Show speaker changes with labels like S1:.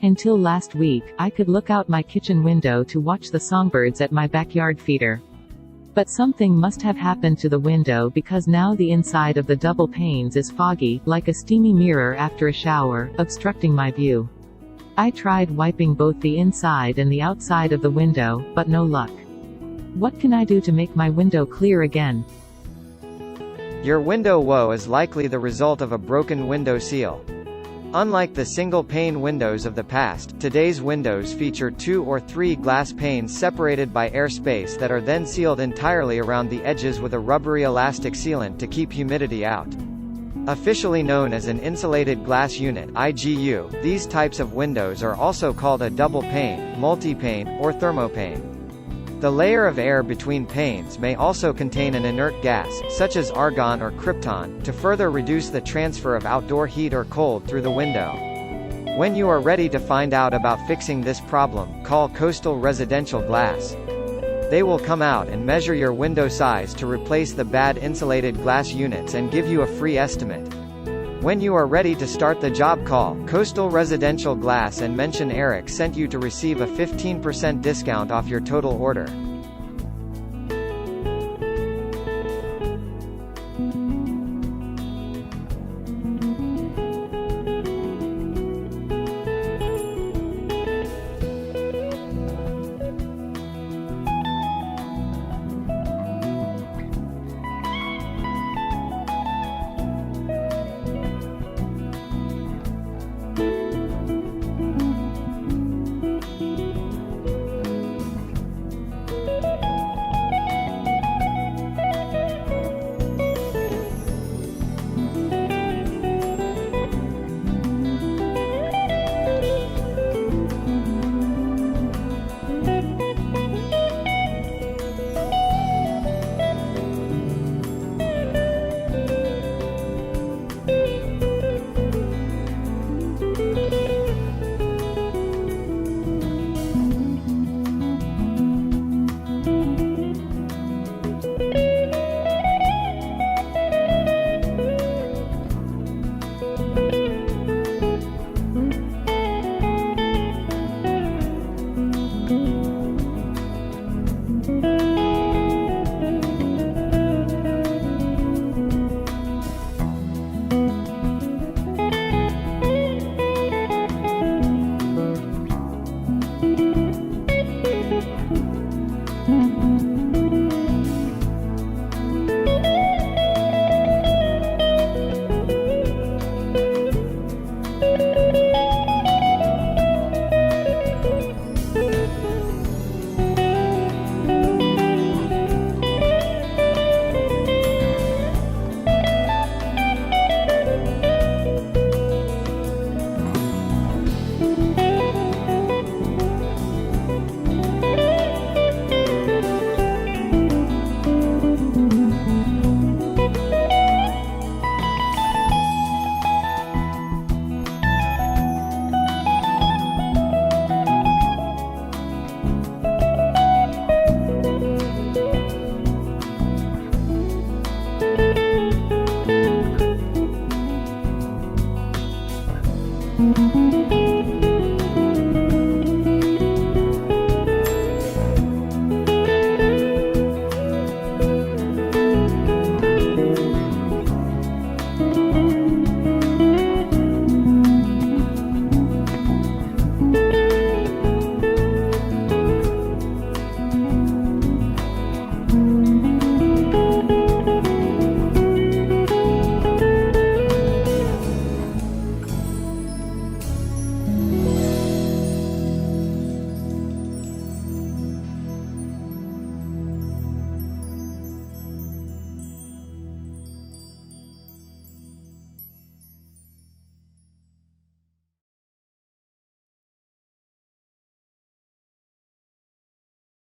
S1: Until last week, I could look out my kitchen window to watch the songbirds at my backyard feeder. But something must have happened to the window because now the inside of the double panes is foggy, like a steamy mirror after a shower, obstructing my view. I tried wiping both the inside and the outside of the window, but no luck. What can I do to make my window clear again?
S2: Your window woe is likely the result of a broken window seal. Unlike the single-pane windows of the past, today's windows feature 2 or 3 glass panes separated by air space that are then sealed entirely around the edges with a rubbery elastic sealant to keep humidity out. Officially known as an insulated glass unit (IGU), these types of windows are also called a double pane, multi-pane, or thermopane. The layer of air between panes may also contain an inert gas, such as argon or krypton, to further reduce the transfer of outdoor heat or cold through the window. When you are ready to find out about fixing this problem, call Coastal Residential Glass. They will come out and measure your window size to replace the bad insulated glass units and give you a free estimate. When you are ready to start the job, call Coastal Residential Glass and mention Eric sent you to receive a 15% discount off your total order.